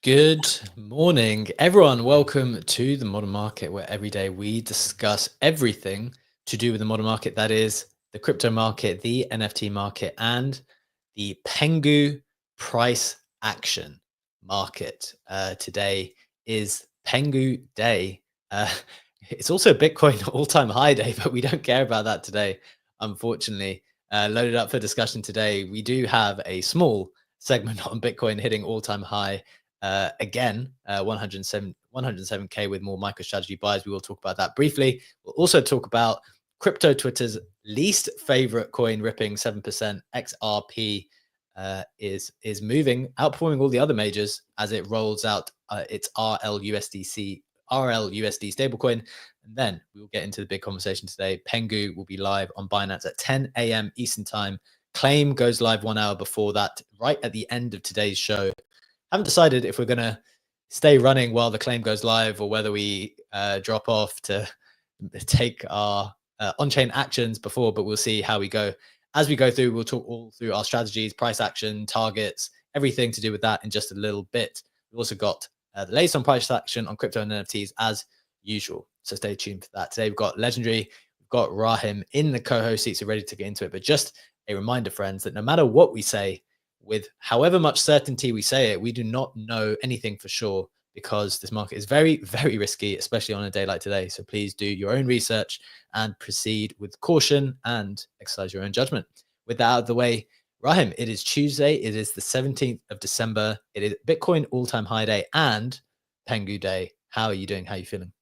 Good morning, everyone. Welcome to the modern market, where every day we discuss everything to do with the modern market. That is the crypto market, the NFT market, and the Pengu price action market. Today is Pengu Day. It's also Bitcoin all-time high day, but we don't care about that today, unfortunately. Loaded up for discussion today, we do have a small segment on Bitcoin hitting all-time high again, 107K with more MicroStrategy buys. We will talk about that briefly. We'll also talk about crypto Twitter's least favorite coin ripping 7%. XRP is moving, outperforming all the other majors as it rolls out its RLUSD stablecoin. And then we will get into the big conversation today. Pengu will be live on Binance at 10 a.m. Eastern time. Claim goes live 1 hour before that, right at the end of today's show. Haven't decided if we're going to stay running while the claim goes live or whether we drop off to take our on-chain actions before, but we'll see how we go. As we go through, we'll talk all through our strategies, price action, targets, everything to do with that in just a little bit. We've also got the latest on price action on crypto and NFTs as usual. So stay tuned for that. Today we've got Legendary, we've got Rahim in the co-host seats. We're ready to get into it. But just a reminder, friends, that no matter what we say, with however much certainty we say it, we do not know anything for sure because this market is very, very risky, especially on a day like today. So please do your own research and proceed with caution and exercise your own judgment. With that out of the way, Rahim, it is Tuesday. It is the 17th of December. It is Bitcoin all-time high day and Pengu day. How are you doing? How are you feeling?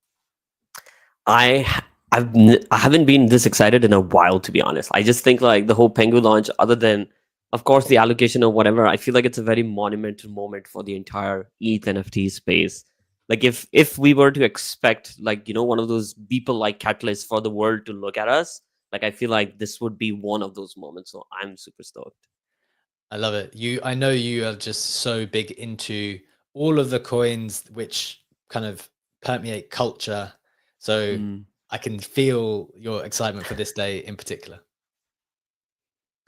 I haven't been this excited in a while, to be honest. I just think like the whole Pengu launch, other than of course the allocation or whatever, I feel like it's a very monumental moment for the entire ETH NFT space. Like if we were to expect like one of those people like catalysts for the world to look at us, like I feel like this would be one of those moments. So I'm super stoked. I love it. I know you are just so big into all of the coins which kind of permeate culture. So I can feel your excitement for this day in particular.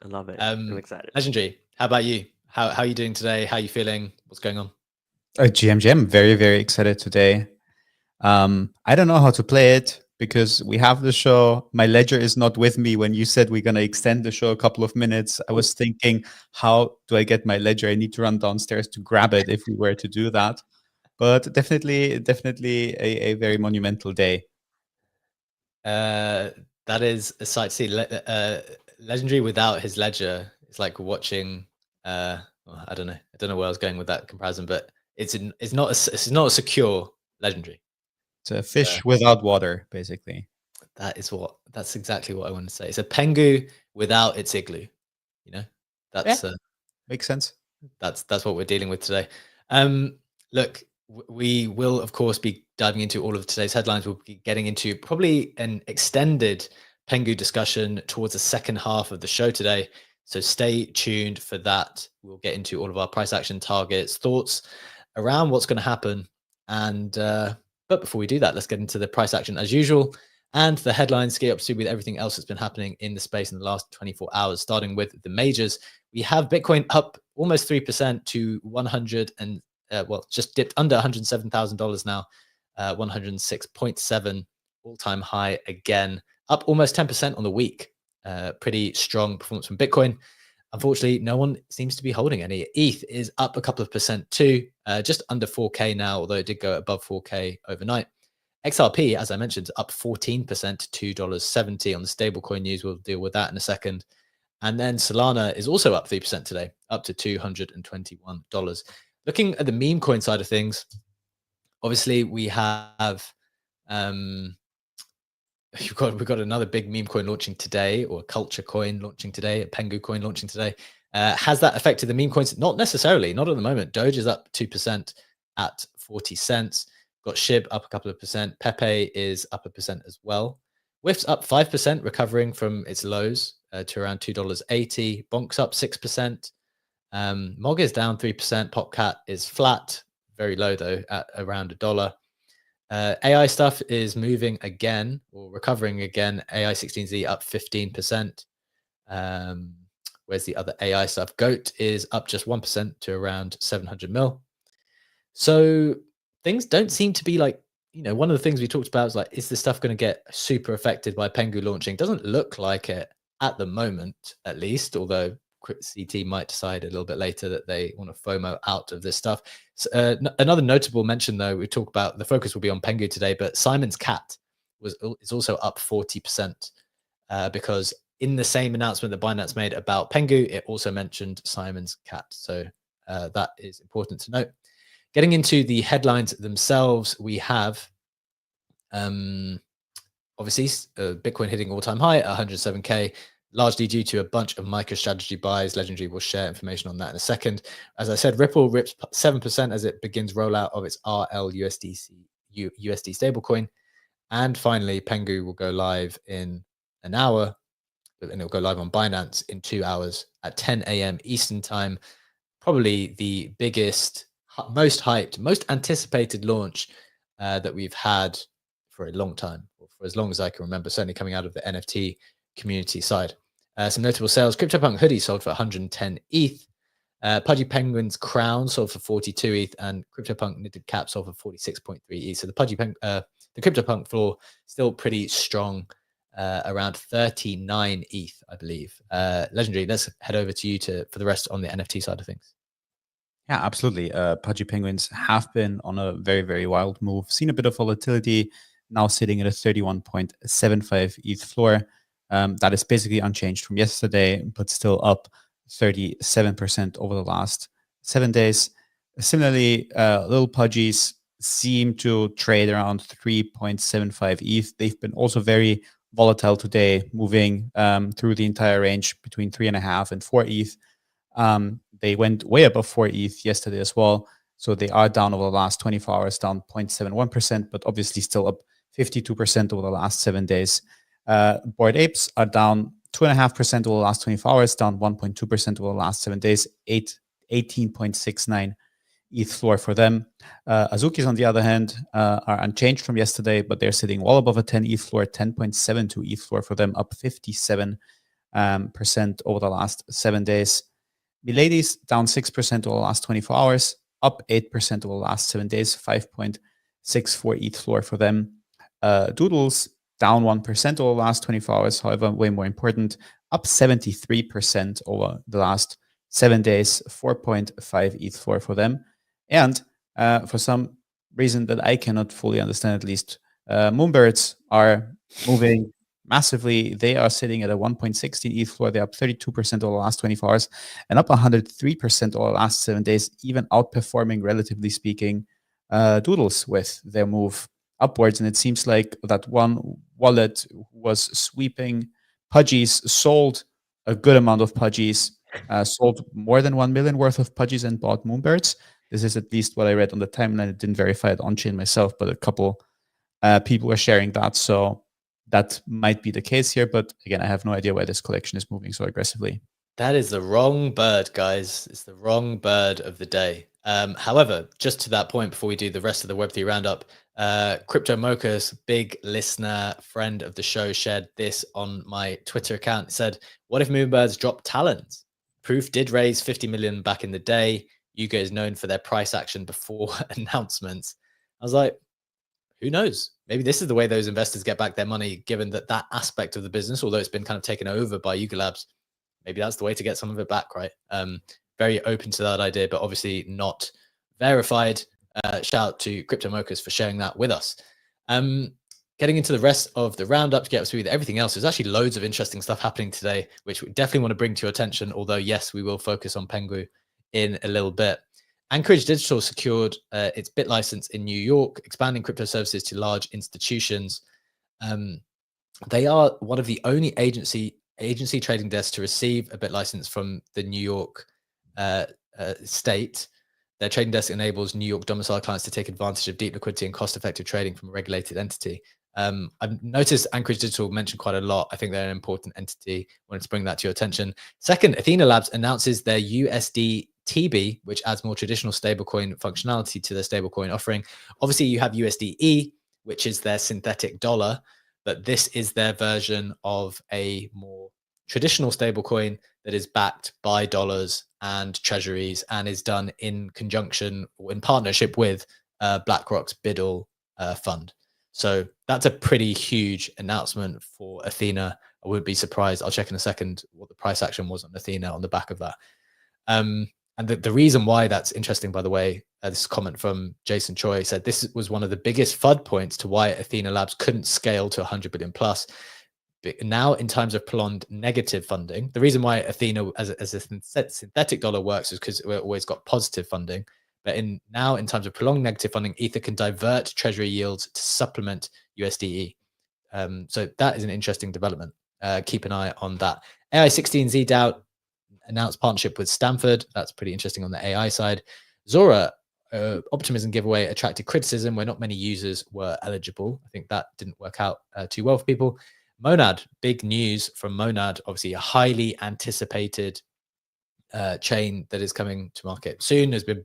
I love it. I'm excited. Legendary, how about you? How are you doing today? How are you feeling? What's going on? GMG, I'm very, very excited today. I don't know how to play it because we have the show. My ledger is not with me. When you said we're going to extend the show a couple of minutes, I was thinking, how do I get my ledger? I need to run downstairs to grab it if we were to do that. But definitely a very monumental day. That is a sight to see. Legendary without his ledger, it's like watching. Well, I don't know where I was going with that comparison, but it's not a secure Legendary. It's a fish without water, basically. That's exactly what I want to say. It's a Pengu without its igloo. That's makes sense. That's what we're dealing with today. Look, we will of course be diving into all of today's headlines. We'll be getting into probably an extended Pengu discussion towards the second half of the show today. So stay tuned for that. We'll get into all of our price action targets, thoughts around what's going to happen. And but before we do that, let's get into the price action as usual and the headlines, get up to with everything else that's been happening in the space in the last 24 hours, starting with the majors. We have Bitcoin up almost 3% to 100 and just dipped under $107,000 now, 106.7 all-time high again, up almost 10% on the week. Pretty strong performance from Bitcoin. Unfortunately, no one seems to be holding any. ETH is up a couple of percent too, just under 4K now, although it did go above 4K overnight. XRP, as I mentioned, up 14% to $2.70 on the stablecoin news. We'll deal with that in a second. And then Solana is also up 3% today, up to $221. Looking at the meme coin side of things, obviously we have we've got another big meme coin launching today, or a culture coin launching today, a Pengu coin launching today. Has that affected the meme coins? Not necessarily, not at the moment. Doge is up 2% at 40 cents. Got SHIB up a couple of percent. Pepe is up 1% as well. WIF's up 5%, recovering from its lows to around $2.80. Bonk's up 6%. Mog is down 3%. Popcat is flat, very low though, at around $1. AI stuff is moving again, or recovering again. AI16Z up 15%. Where's the other AI stuff? GOAT is up just 1% to around 700 mil. So things don't seem to be like, one of the things we talked about is like, is this stuff going to get super affected by Pengu launching? Doesn't look like it at the moment, at least, although CT might decide a little bit later that they want to FOMO out of this stuff. So, another notable mention, though, we talk about the focus will be on Pengu today, but Simon's cat is also up 40% because in the same announcement that Binance made about Pengu, it also mentioned Simon's cat. So that is important to note. Getting into the headlines themselves, we have obviously Bitcoin hitting all-time high at 107K, largely due to a bunch of MicroStrategy buys. Legendary will share information on that in a second. As I said, Ripple rips 7% as it begins rollout of its RLUSD stablecoin. And finally, Pengu will go live in an hour, and it'll go live on Binance in 2 hours at 10 a.m. Eastern time. Probably the biggest, most hyped, most anticipated launch that we've had for a long time, or for as long as I can remember, certainly coming out of the NFT community side. Some notable sales: CryptoPunk hoodie sold for 110 ETH. Pudgy Penguins crown sold for 42 ETH, and CryptoPunk knitted cap sold for 46.3 ETH. So the CryptoPunk floor still pretty strong, around 39 ETH, I believe. Legendary, let's head over to you for the rest on the NFT side of things. Yeah, absolutely. Pudgy Penguins have been on a very, very wild move. Seen a bit of volatility, now sitting at a 31.75 ETH floor. That is basically unchanged from yesterday, but still up 37% over the last 7 days. Similarly, little Pudgies seem to trade around 3.75 ETH. They've been also very volatile today, moving through the entire range between 3.5 and 4 ETH. They went way above 4 ETH yesterday as well. So they are down over the last 24 hours, down 0.71%, but obviously still up 52% over the last 7 days. Bored Apes are down 2.5% over the last 24 hours, down 1.2% over the last 7 days, 18.69 ETH floor for them. Azukis, on the other hand, are unchanged from yesterday, but they're sitting well above a 10 ETH floor, 10.72 ETH floor for them, up 57% over the last 7 days. Milady's down 6% over the last 24 hours, up 8% over the last 7 days, 5.64 ETH floor for them. Doodles down 1% over the last 24 hours, however, way more important, up 73% over the last 7 days, 4.5 ETH floor for them. And for some reason that I cannot fully understand, at least, Moonbirds are moving massively. They are sitting at a 1.16 ETH floor. They're up 32% over the last 24 hours and up 103% over the last 7 days, even outperforming, relatively speaking, Doodles with their move upwards. And it seems like that one wallet was sweeping Pudgies, sold a good amount of Pudgies, sold more than 1 million worth of Pudgies and bought Moonbirds. This is at least what I read on the timeline. I didn't verify it on-chain myself, but a couple people were sharing that. So that might be the case here. But again, I have no idea why this collection is moving so aggressively. That is the wrong bird, guys. It's the wrong bird of the day. However, just to that point, before we do the rest of the Web3 roundup, Crypto Mocha's big listener, friend of the show, shared this on my Twitter account. It said, "What if Moonbirds dropped Talons? Proof did raise 50 million back in the day. Yuga is known for their price action before announcements." I was like, who knows? Maybe this is the way those investors get back their money, given that aspect of the business, although it's been kind of taken over by Yuga Labs, maybe that's the way to get some of it back, right? Very open to that idea, but obviously not verified. Shout out to Crypto Mochas for sharing that with us. Getting into the rest of the roundup to get us through everything else, there's actually loads of interesting stuff happening today, which we definitely want to bring to your attention, although yes, we will focus on Pengu in a little bit. Anchorage Digital secured its BIT license in New York, expanding crypto services to large institutions. They are one of the only agency trading desks to receive a BIT license from the New York state. Their trading desk enables New York domiciled clients to take advantage of deep liquidity and cost-effective trading from a regulated entity. I've noticed Anchorage Digital mentioned quite a lot. I think they're an important entity. Wanted to bring that to your attention. Second, Athena Labs announces their USD TB, which adds more traditional stablecoin functionality to their stablecoin offering. Obviously, you have USDE, which is their synthetic dollar, but this is their version of a more traditional stablecoin that is backed by dollars and treasuries and is done in conjunction, in partnership with BlackRock's Biddle fund. So that's a pretty huge announcement for Athena. I wouldn't be surprised. I'll check in a second what the price action was on Athena on the back of that. And the reason why that's interesting, by the way, this comment from Jason Choi said this was one of the biggest FUD points to why Athena Labs couldn't scale to 100 billion plus. But now, in times of prolonged negative funding, the reason why Athena as a synthetic dollar works is because we've always got positive funding. But now, in times of prolonged negative funding, Ether can divert treasury yields to supplement USDE. So that is an interesting development. Keep an eye on that. AI16Z DAO announced partnership with Stanford. That's pretty interesting on the AI side. Zora optimism giveaway attracted criticism where not many users were eligible. I think that didn't work out too well for people. Monad, big news from Monad, obviously a highly anticipated chain that is coming to market soon, has been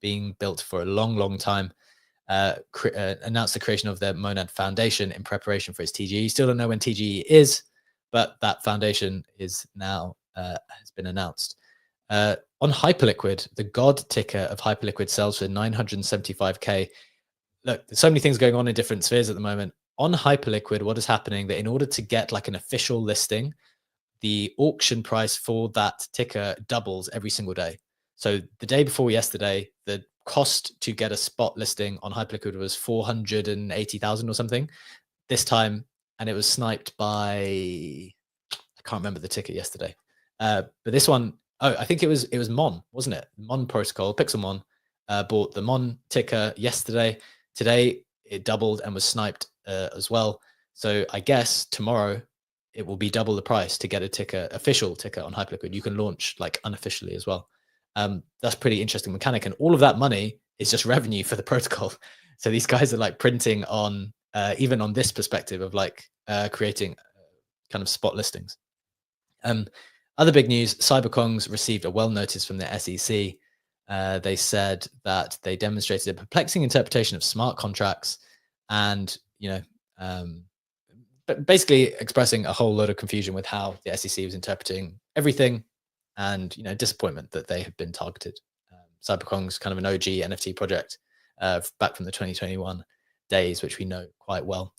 being built for a long time. Announced the creation of their Monad Foundation in preparation for its TGE. Still don't know when TGE is, but that foundation is now has been announced. On Hyperliquid, the God ticker of Hyperliquid sells for 975k. Look, there's so many things going on in different spheres at the moment. On Hyperliquid, what is happening that in order to get like an official listing, the auction price for that ticker doubles every single day. So the day before yesterday, the cost to get a spot listing on Hyperliquid was 480,000 or something this time. And it was sniped by, I can't remember the ticker yesterday. But this one, I think it was Mon, wasn't it? Mon protocol, Pixelmon bought the Mon ticker yesterday. Today it doubled and was sniped as well. So I guess tomorrow it will be double the price to get a ticker, official ticker on Hyperliquid. You can launch like unofficially as well. That's pretty interesting mechanic, and all of that money is just revenue for the protocol. So these guys are like printing on even on this perspective of like creating kind of spot listings. Other big news: Cyberkongs received a well notice from the SEC. They said that they demonstrated a perplexing interpretation of smart contracts, and but basically expressing a whole load of confusion with how the SEC was interpreting everything, and disappointment that they have been targeted. Cyberkongs, kind of an OG NFT project back from the 2021 days, which we know quite well.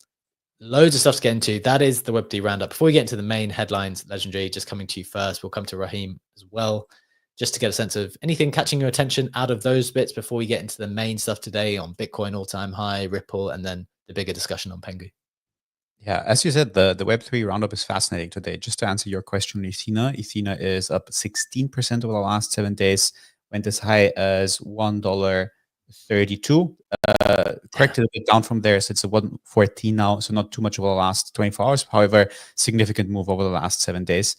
Loads of stuff to get into. That is the Web3 Roundup. Before we get into the main headlines, Legendary, just coming to you first. We'll come to Raheem as well, just to get a sense of anything catching your attention out of those bits before we get into the main stuff today on Bitcoin all-time high, Ripple, and then the bigger discussion on Pengu. Yeah, as you said, the Web3 Roundup is fascinating today. Just to answer your question, Athena is up 16% over the last 7 days, went as high as $1.32. Corrected a bit down from there, so it's a 114 now, so not too much over the last 24 hours. However, significant move over the last 7 days.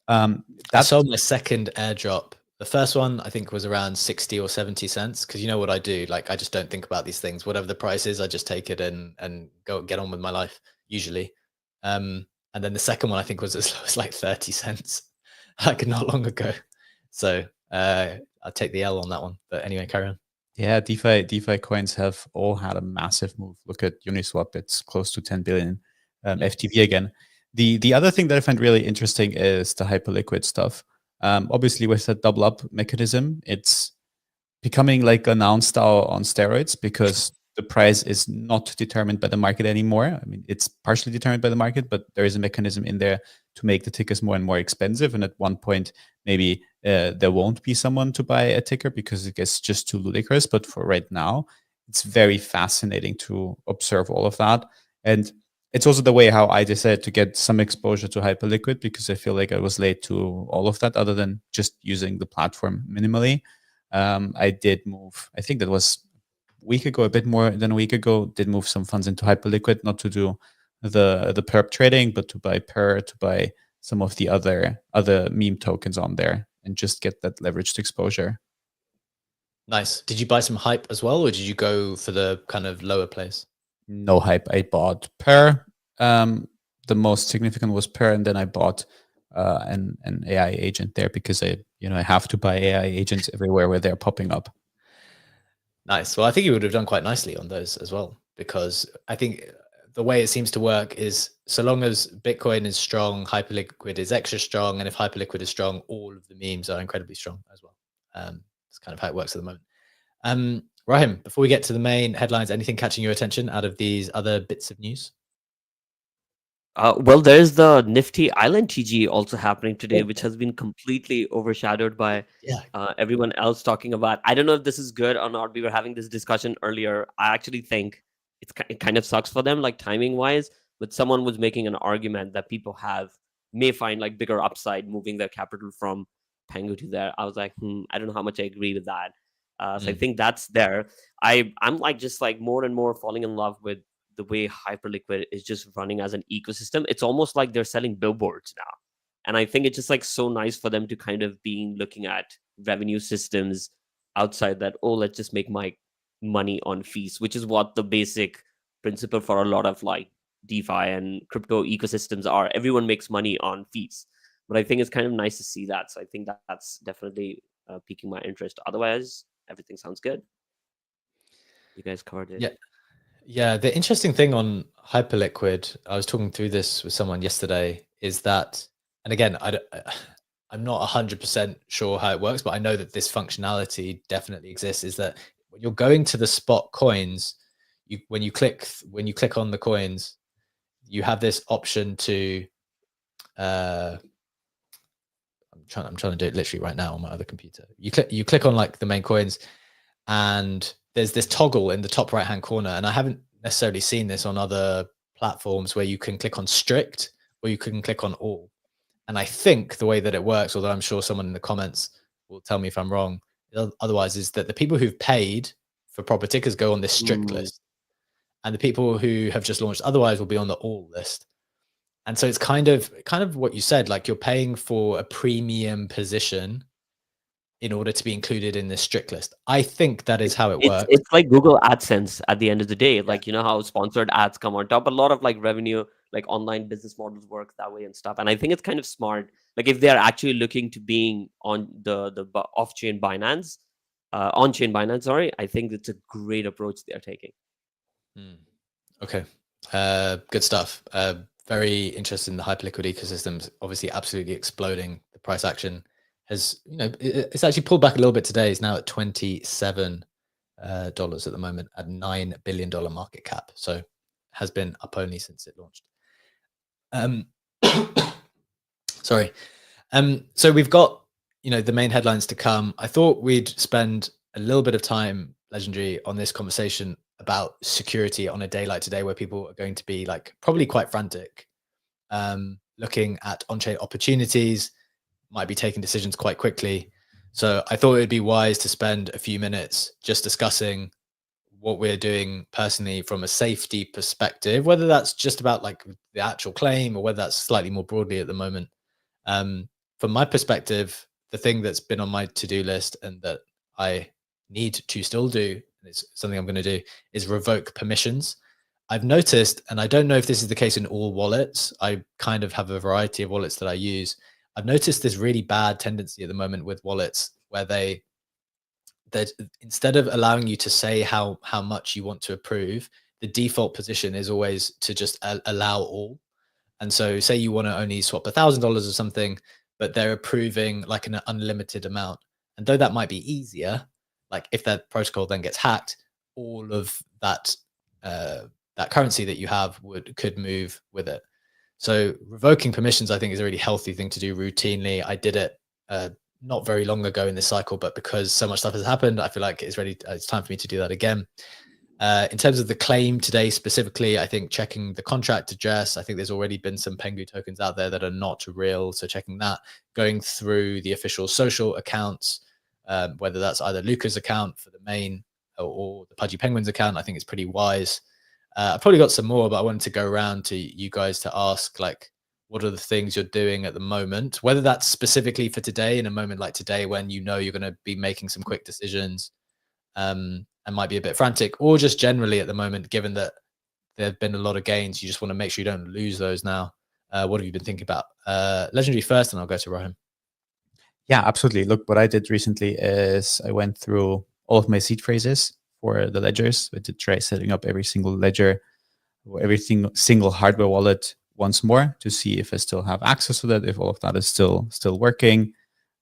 I sold my second airdrop. The first one I think was around 60 or 70 cents, because you know what I do, like I just don't think about these things. Whatever the price is, I just take it and go get on with my life usually. And then the second one I think was as low as like 30 cents like not long ago. So I'll take the L on that one. But anyway, carry on. Yeah, DeFi coins have all had a massive move. Look at Uniswap; it's close to 10 billion FTV again. The other thing that I find really interesting is the Hyperliquid stuff. Obviously, with the double up mechanism, it's becoming like a noun style on steroids, because the price is not determined by the market anymore. I mean, it's partially determined by the market, but there is a mechanism in there to make the tickers more and more expensive. And at one point, maybe there won't be someone to buy a ticker because it gets just too ludicrous. But for right now, it's very fascinating to observe all of that. And it's also the way how I decided to get some exposure to Hyperliquid, because I feel like I was late to all of that, other than just using the platform minimally. I did move, I think that was week ago, a bit more than a week ago, did move some funds into Hyperliquid, not to do the perp trading, but to buy to buy some of the other meme tokens on there and just get that leveraged exposure. Nice. Did you buy some hype as well, or did you go for the kind of lower place? No hype. I bought Per. The most significant was Per, and then I bought an AI agent there, because I have to buy AI agents everywhere where they're popping up. Nice. Well, I think you would have done quite nicely on those as well, because I think the way it seems to work is so long as Bitcoin is strong, Hyperliquid is extra strong, and if Hyperliquid is strong, all of the memes are incredibly strong as well. That's kind of how it works at the moment. Rahim, before we get to the main headlines, anything catching your attention out of these other bits of news? Well, there's the Nifty Island TG also happening today, which has been completely overshadowed by everyone else talking about. I don't know if this is good or not. We were having this discussion earlier. I actually think it kind of sucks for them, like timing wise. But someone was making an argument that people may find like bigger upside moving their capital from Pengu to there. I was like, I don't know how much I agree with that. So I think that's there. I'm like just like more and more falling in love with the way Hyperliquid is just running as an ecosystem. It's almost like they're selling billboards now. And I think it's just like so nice for them to kind of be looking at revenue systems outside that, oh, let's just make my money on fees, which is what the basic principle for a lot of like DeFi and crypto ecosystems are. Everyone makes money on fees. But I think it's kind of nice to see that. So I think that's definitely piquing my interest. Otherwise, everything sounds good. You guys covered it. Yeah. Yeah, the interesting thing on Hyperliquid, I was talking through this with someone yesterday, is that, and again, I'm not 100% sure how it works, but I know that this functionality definitely exists, is that when you're going to the spot coins, when you click on the coins, you have this option to, I'm trying to do it literally right now on my other computer. You click on like the main coins, and there's this toggle in the top right hand corner, and I haven't necessarily seen this on other platforms where you can click on strict or you can click on all. And I think the way that it works, although I'm sure someone in the comments will tell me if I'm wrong, otherwise, is that the people who've paid for proper tickers go on this strict list, and the people who have just launched otherwise will be on the all list. And so it's kind of what you said, like you're paying for a premium position in order to be included in this strict list. I think that is how it works. It's like Google AdSense at the end of the day. Like, you know how sponsored ads come on top. A lot of like revenue, like online business models work that way and stuff. And I think it's kind of smart. Like if they're actually looking to being on the off-chain Binance, on-chain Binance, sorry, I think it's a great approach they're taking. Okay. Good stuff. Very interested in the Hyperliquid ecosystems. Obviously, absolutely exploding. The price action has, it's actually pulled back a little bit today. It's now at $27 at the moment at $9 billion market cap. So has been up only since it launched. Sorry. So we've got, the main headlines to come. I thought we'd spend a little bit of time, Legendary, on this conversation about security on a day like today, where people are going to be like probably quite frantic, looking at on-chain opportunities, might be taking decisions quite quickly. So I thought it'd be wise to spend a few minutes just discussing what we're doing personally from a safety perspective, whether that's just about like the actual claim or whether that's slightly more broadly at the moment. From my perspective, the thing that's been on my to-do list and that I need to still do, and it's something I'm going to do, is revoke permissions. I've noticed, and I don't know if this is the case in all wallets, I kind of have a variety of wallets that I use. I've noticed this really bad tendency at the moment with wallets where that instead of allowing you to say how much you want to approve, the default position is always to just allow all. And so say you want to only swap $1,000 or something, but they're approving like an unlimited amount. And though that might be easier, like if that protocol then gets hacked, all of that that currency that you have could move with it. So revoking permissions, I think, is a really healthy thing to do routinely. I did it not very long ago in this cycle, but because so much stuff has happened, I feel like it's time for me to do that again. In terms of the claim today specifically, I think checking the contract address, I think there's already been some Pengu tokens out there that are not real. So checking that, going through the official social accounts, whether that's either Luca's account for the main or the Pudgy Penguins account, I think it's pretty wise. I've probably got some more, but I wanted to go around to you guys to ask, like, what are the things you're doing at the moment, whether that's specifically for today, in a moment like today when you're going to be making some quick decisions and might be a bit frantic, or just generally at the moment, given that there have been a lot of gains, you just want to make sure you don't lose those now. What have you been thinking about? Legendary first, and I'll go to Rahim. Yeah, absolutely. Look, what I did recently is I went through all of my seed phrases for the ledgers. I did try setting up every single ledger every single hardware wallet once more to see if I still have access to that, if all of that is still working.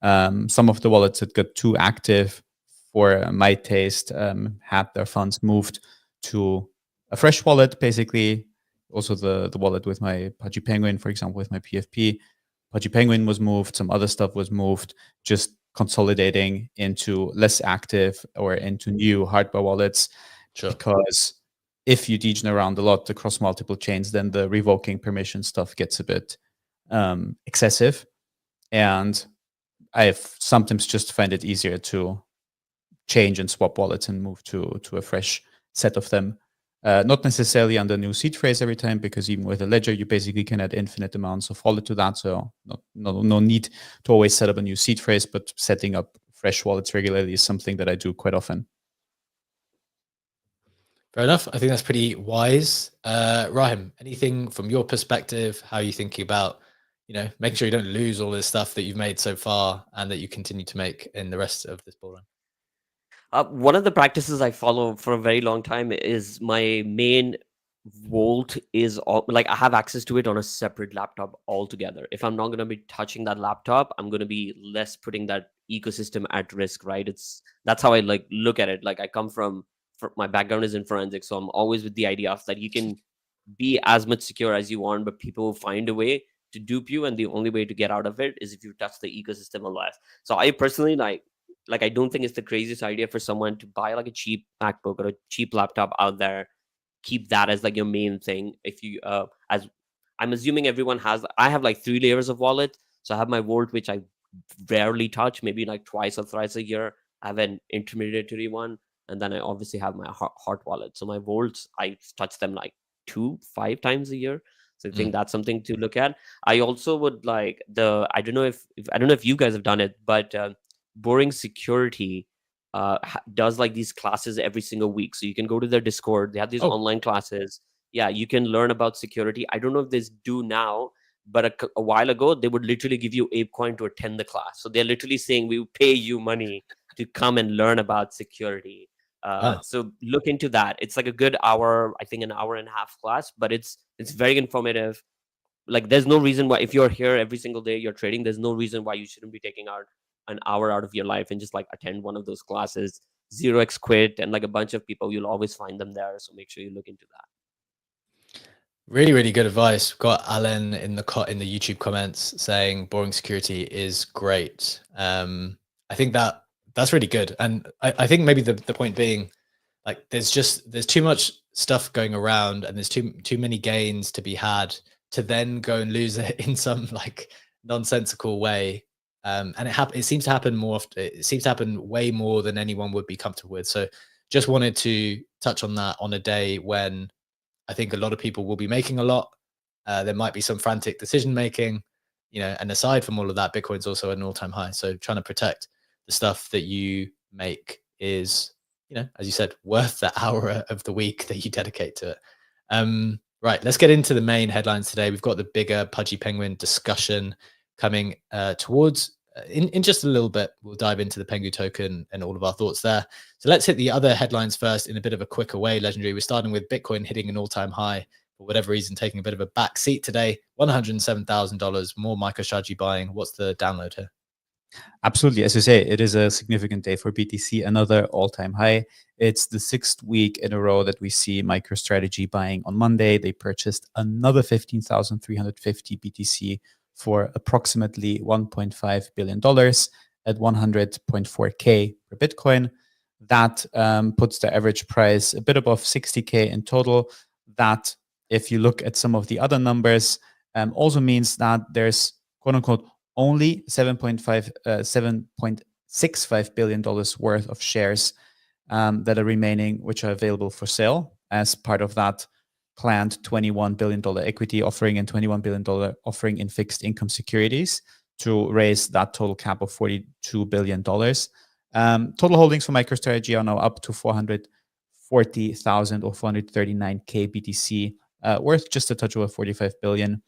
Some of the wallets that got too active for my taste had their funds moved to a fresh wallet, basically. Also the wallet with my Pudgy Penguin, for example, with my PFP. Pudgy Penguin was moved, some other stuff was moved, just consolidating into less active or into new hardware wallets. Sure. Because if you degen around a lot across multiple chains, then the revoking permission stuff gets a bit excessive. And I've sometimes just find it easier to change and swap wallets and move to a fresh set of them. Not necessarily under new seed phrase every time, because even with a ledger, you basically can add infinite amounts of wallet to that. So no need to always set up a new seed phrase, but setting up fresh wallets regularly is something that I do quite often. Fair enough. I think that's pretty wise. Rahim, anything from your perspective? How are you thinking about, making sure you don't lose all this stuff that you've made so far and that you continue to make in the rest of this bull run? One of the practices I follow for a very long time is my main vault is like I have access to it on a separate laptop altogether. If I'm not going to be touching that laptop, I'm going to be less putting that ecosystem at risk, right? That's how I like look at it. Like I come from my background is in forensics, so I'm always with the idea of that you can be as much secure as you want, but people will find a way to dupe you, and the only way to get out of it is if you touch the ecosystem a lot. So I personally like I don't think it's the craziest idea for someone to buy like a cheap MacBook or a cheap laptop out there, keep that as like your main thing. If you as I'm assuming everyone has, I have like 3 layers of wallet. So I have my vault, which I rarely touch, maybe like twice or thrice a year. I have an intermediary one, and then I obviously have my hot wallet. So my vaults, I touch them like 2-5 times a year. So I think that's something to look at. I also would like I don't know if you guys have done it, but Boring Security does like these classes every single week. So you can go to their Discord. They have these online classes. Yeah, you can learn about security. I don't know if they do now, but a while ago, they would literally give you ApeCoin to attend the class. So they're literally saying, we will pay you money to come and learn about security. So look into that. It's like a good hour, I think an hour and a half class, but it's very informative. Like there's no reason why, if you're here every single day, you're trading, there's no reason why you shouldn't be taking out an hour out of your life and just like attend one of those classes. 0x Quit and like a bunch of people, you'll always find them there. So make sure you look into that. Really, really good advice. We've got Alan in the YouTube comments saying Boring Security is great. I think that's really good. And I think maybe the point being, like, there's too much stuff going around, and there's too many gains to be had to then go and lose it in some like nonsensical way. And it seems to happen more often. It seems to happen way more than anyone would be comfortable with. So just wanted to touch on that on a day when I think a lot of people will be making a lot. There might be some frantic decision making, and aside from all of that, Bitcoin's also at an all-time high. So trying to protect the stuff that you make is, as you said, worth the hour of the week that you dedicate to it. Right, let's get into the main headlines today. We've got the bigger Pudgy Penguin discussion coming towards in just a little bit. We'll dive into the Pengu token and all of our thoughts there. So let's hit the other headlines first in a bit of a quicker way. Legendary, we're starting with Bitcoin hitting an all-time high, for whatever reason, taking a bit of a back seat today. $107,000, more MicroStrategy buying. What's the download here? Absolutely. As you say, it is a significant day for BTC, another all-time high. It's the 6th week in a row that we see MicroStrategy buying. On Monday, they purchased another 15,350 BTC for approximately $1.5 billion at 100.4K per Bitcoin. That puts the average price a bit above 60K in total. That, if you look at some of the other numbers, also means that there's, quote unquote, only $7.65 billion worth of shares that are remaining, which are available for sale as part of that planned $21 billion equity offering and $21 billion offering in fixed income securities to raise that total cap of $42 billion. Total holdings for MicroStrategy are now up to 440,000 or 439K BTC, worth just a touch over 45 billion.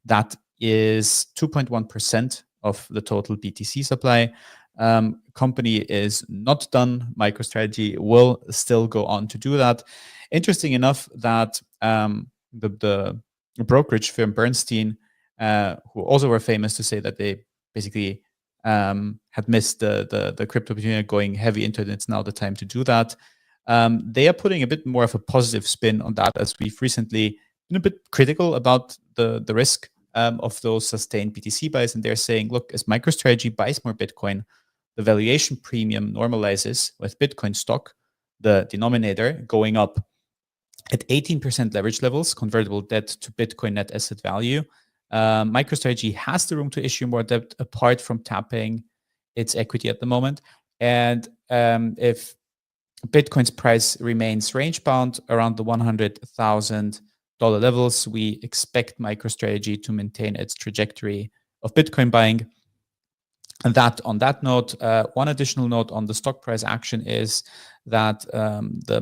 That is 2.1% of the total BTC supply. Company is not done. MicroStrategy will still go on to do that. Interesting enough that the brokerage firm Bernstein, who also were famous to say that they basically had missed the crypto opportunity, going heavy into it. It's now the time to do that. They are putting a bit more of a positive spin on that, as we've recently been a bit critical about the risk of those sustained BTC buys. And they're saying, look, as MicroStrategy buys more Bitcoin, the valuation premium normalizes with Bitcoin stock, the denominator going up at 18% leverage levels, convertible debt to Bitcoin net asset value. MicroStrategy has the room to issue more debt apart from tapping its equity at the moment. And if Bitcoin's price remains range bound around the $100,000 levels, we expect MicroStrategy to maintain its trajectory of Bitcoin buying. And that, on that note, one additional note on the stock price action is that the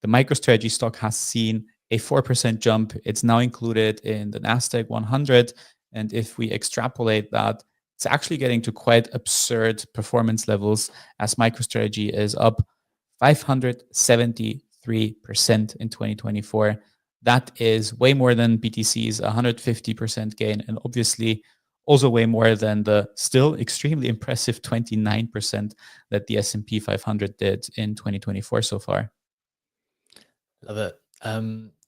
MicroStrategy stock has seen a 4% jump. It's now included in the NASDAQ 100. And if we extrapolate that, it's actually getting to quite absurd performance levels, as MicroStrategy is up 573% in 2024. That is way more than BTC's 150% gain, and obviously also way more than the still extremely impressive 29% that the S&P 500 did in 2024 so far. Love it.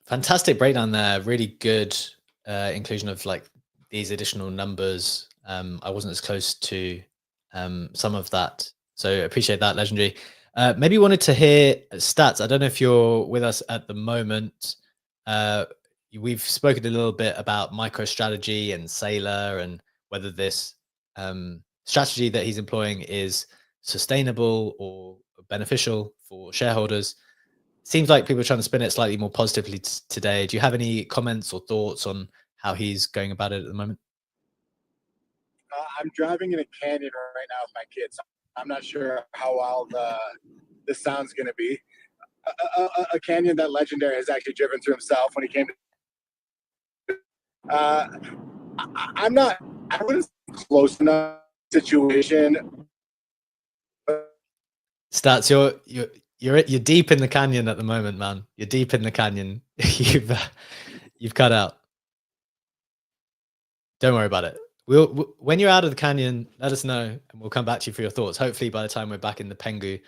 Fantastic breakdown there. Really good inclusion of like these additional numbers. I wasn't as close to some of that, so appreciate that, Legendary. Maybe you wanted to hear stats. I don't know if you're with us at the moment. We've spoken a little bit about MicroStrategy and Saylor and whether this strategy that he's employing is sustainable or beneficial for shareholders. Seems like people are trying to spin it slightly more positively today. Do you have any comments or thoughts on how he's going about it at the moment? I'm driving in a canyon right now with my kids. I'm not sure how wild the sound's going to be. A canyon that Legendary has actually driven through himself when he came to. I wouldn't say close enough situation. Stats, you're deep in the canyon at the moment, man. You're deep in the canyon. You've cut out. Don't worry about it. When you're out of the canyon, let us know, and we'll come back to you for your thoughts. Hopefully, by the time we're back in the Pengu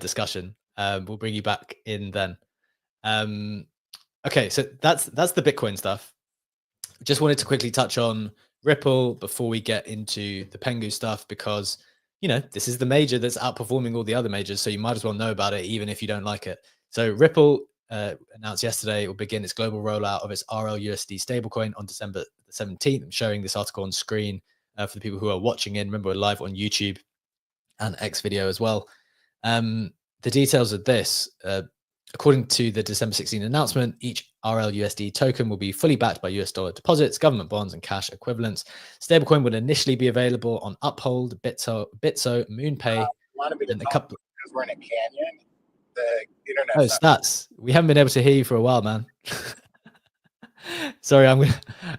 discussion, we'll bring you back in then. Okay, so that's the Bitcoin stuff. Just wanted to quickly touch on Ripple before we get into the Pengu stuff, because this is the major that's outperforming all the other majors, so you might as well know about it even if you don't like it. So Ripple announced yesterday it will begin its global rollout of its RLUSD stablecoin on December 17th. I'm showing this article on screen for the people who are watching in. Remember, we're live on YouTube and X video as well. The details of this, according to the December 16th announcement, each RLUSD token will be fully backed by US dollar deposits, government bonds, and cash equivalents. Stablecoin would initially be available on Uphold, Bitso, MoonPay, and a couple. Because we're in a canyon. The internet. Oh, stats! We haven't been able to hear you for a while, man. Sorry, I'm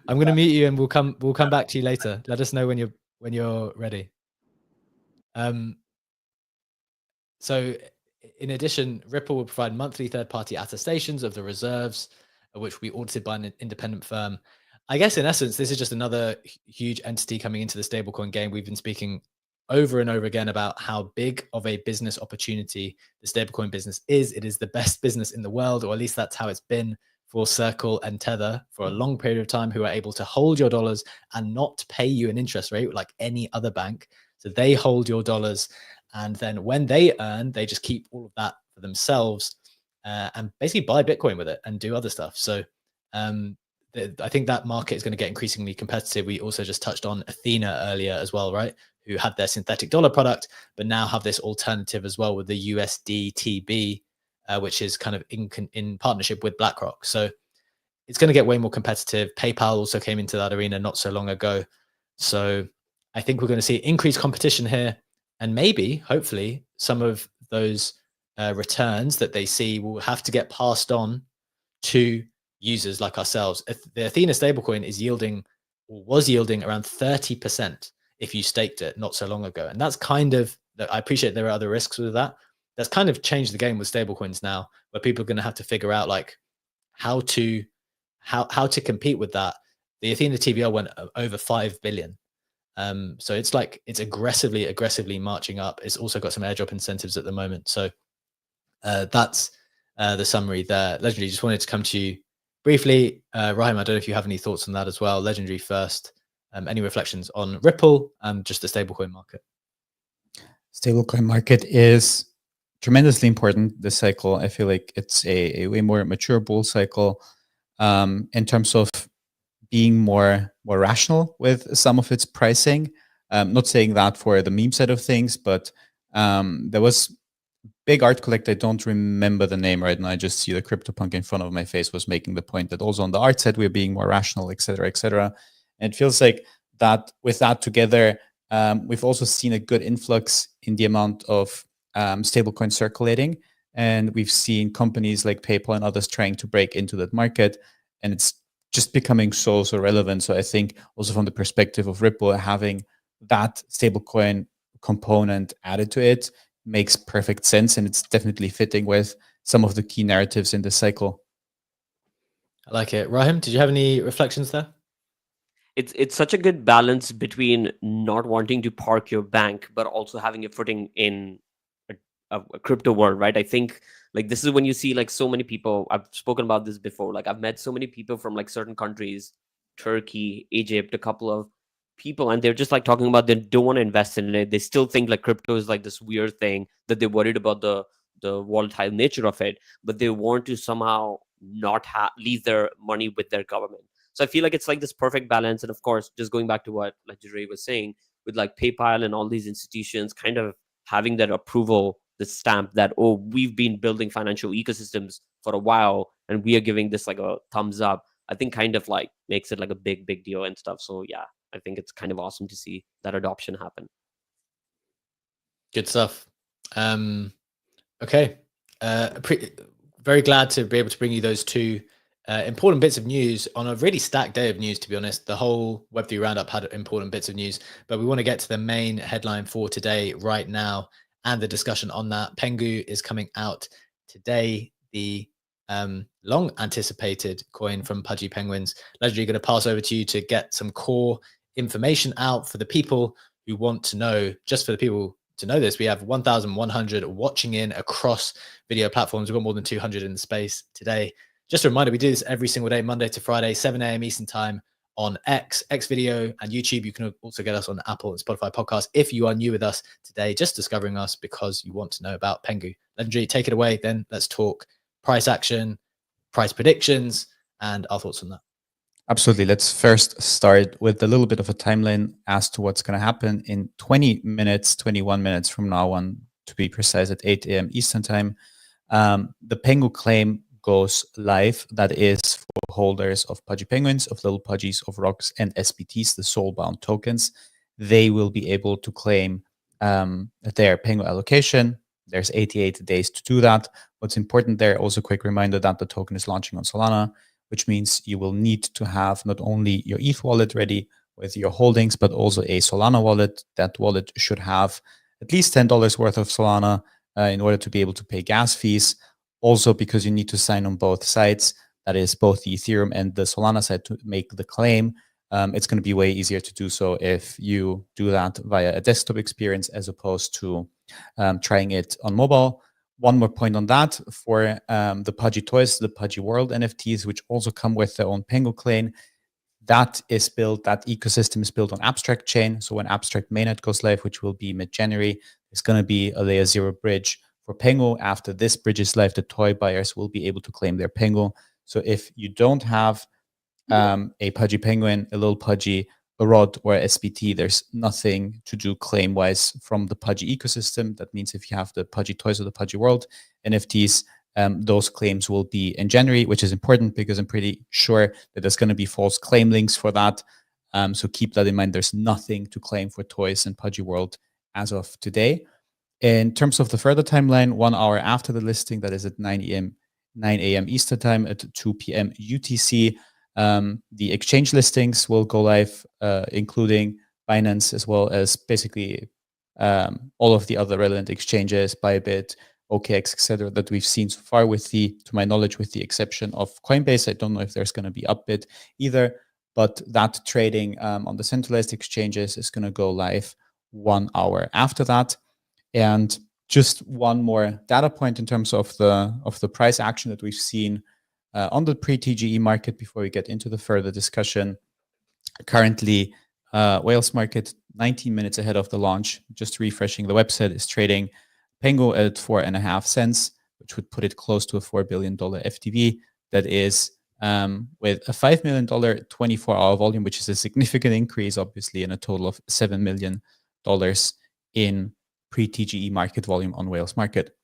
gonna mute you, and we'll come back to you later. Let us know when you're ready. So, in addition, Ripple will provide monthly third-party attestations of the reserves, which will be audited by an independent firm. I guess in essence, this is just another huge entity coming into the stablecoin game. We've been speaking over and over again about how big of a business opportunity the stablecoin business is. It is the best business in the world, or at least that's how it's been for Circle and Tether for a long period of time, who are able to hold your dollars and not pay you an interest rate like any other bank. So they hold your dollars, and then when they earn, they just keep all of that for themselves and basically buy Bitcoin with it and do other stuff. So I think that market is going to get increasingly competitive. We also just touched on Athena earlier as well, right? Who had their synthetic dollar product, but now have this alternative as well with the USDTB, which is kind of in partnership with BlackRock. So it's going to get way more competitive. PayPal also came into that arena not so long ago. So I think we're going to see increased competition here, and maybe, hopefully, some of those returns that they see will have to get passed on to users like ourselves. The Athena stablecoin is yielding, or was yielding, around 30% if you staked it not so long ago. And that's kind of, I appreciate there are other risks with that. That's kind of changed the game with stablecoins now, where people are going to have to figure out like how to how to compete with that. The Athena TVL went over 5 billion. So it's like it's aggressively marching up. It's also got some airdrop incentives at the moment. So that's the summary there. Legendary, just wanted to come to you briefly. Raheem, I don't know if you have any thoughts on that as well. Legendary first. Any reflections on Ripple and just the stablecoin market? Stablecoin market is tremendously important this cycle. I feel like it's a way more mature bull cycle in terms of being more rational with some of its pricing. Not saying that for the meme side of things, but there was big art collector, I don't remember the name right now, I just see the CryptoPunk in front of my face, was making the point that also on the art side we're being more rational, etc., etc. And it feels like that with that together, we've also seen a good influx in the amount of stablecoin circulating, and we've seen companies like PayPal and others trying to break into that market, and it's just becoming so relevant. So I think also from the perspective of Ripple, having that stablecoin component added to it makes perfect sense, and it's definitely fitting with some of the key narratives in this cycle. I like it. Raheem, did you have any reflections there? It's such a good balance between not wanting to park your bank, but also having a footing in a crypto world, right? I think like this is when you see like so many people. I've spoken about this before. Like I've met so many people from like certain countries, Turkey, Egypt, a couple of people, and they're just like talking about they don't want to invest in it. They still think like crypto is like this weird thing, that they're worried about the volatile nature of it, but they want to somehow not leave their money with their government. So I feel like it's like this perfect balance. And of course, just going back to what like Jure was saying, with like PayPal and all these institutions kind of having that approval, the stamp that, oh, we've been building financial ecosystems for a while and we are giving this like a thumbs up, I think kind of like makes it like a big deal and stuff. So yeah, I think it's kind of awesome to see that adoption happen. Good stuff. Okay. Very glad to be able to bring you those two important bits of news on a really stacked day of news, to be honest. The whole Web3 Roundup had important bits of news, but we want to get to the main headline for today right now and the discussion on that. Pengu is coming out today, the long anticipated coin from Pudgy Penguins. Legendary, going to pass over to you to get some core information out for the people who want to know. Just for the people to know this, we have 1,100 watching in across video platforms. We've got more than 200 in the space today. Just a reminder, we do this every single day, Monday to Friday, 7 a.m. Eastern time on X Video, and YouTube. You can also get us on Apple and Spotify podcasts. If you are new with us today, just discovering us because you want to know about Pengu. Legendary, take it away. Then let's talk price action, price predictions, and our thoughts on that. Absolutely. Let's first start with a little bit of a timeline as to what's going to happen in 20 minutes, 21 minutes from now on, to be precise, at 8 a.m. Eastern time. The Pengu claim goes live. That is for holders of Pudgy Penguins, of Little Pudgies, of Rocks, and SPTs, the soul-bound tokens. They will be able to claim their Pengu allocation. There's 88 days to do that. What's important there, also a quick reminder that the token is launching on Solana, which means you will need to have not only your ETH wallet ready with your holdings, but also a Solana wallet. That wallet should have at least $10 worth of Solana in order to be able to pay gas fees. Also, because you need to sign on both sides, that is both the Ethereum and the Solana side, to make the claim. It's going to be way easier to do so if you do that via a desktop experience as opposed to trying it on mobile. One more point on that, for the Pudgy toys, the Pudgy World NFTs, which also come with their own Pengu claim, that ecosystem is built on Abstract Chain. So when Abstract mainnet goes live, which will be mid-January, there's going to be a layer 0 bridge for Pengu. After this bridge is live, the toy buyers will be able to claim their Pengu. So if you don't have a Pudgy Penguin, a Little Pudgy, a Rod, or a SPT, there's nothing to do claim-wise from the Pudgy ecosystem. That means if you have the Pudgy toys or the Pudgy World NFTs, those claims will be in January, which is important because I'm pretty sure that there's going to be false claim links for that. So keep that in mind. There's nothing to claim for toys and Pudgy World as of today. In terms of the further timeline, 1 hour after the listing, that is at 9 a.m. Eastern time at 2 p.m. UTC, the exchange listings will go live, including Binance, as well as basically all of the other relevant exchanges, Bybit, OKX, etc., that we've seen so far, to my knowledge, with the exception of Coinbase. I don't know if there's going to be Upbit either, but that trading on the centralized exchanges is going to go live 1 hour after that. And just one more data point in terms of the price action that we've seen on the pre-TGE market before we get into the further discussion. Currently, Wales market 19 minutes ahead of the launch, just refreshing the website, is trading Pengu at 4.5 cents, which would put it close to a $4 billion FTV. That is with a $5 million 24-hour volume, which is a significant increase, obviously, in a total of $7 million in pre-TGE market volume on Wales market.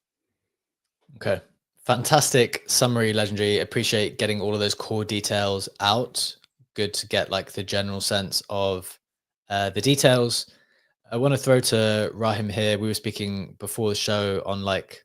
Okay. Fantastic summary, Legendary. Appreciate getting all of those core details out. Good to get like the general sense of the details. I want to throw to Rahim here. We were speaking before the show on like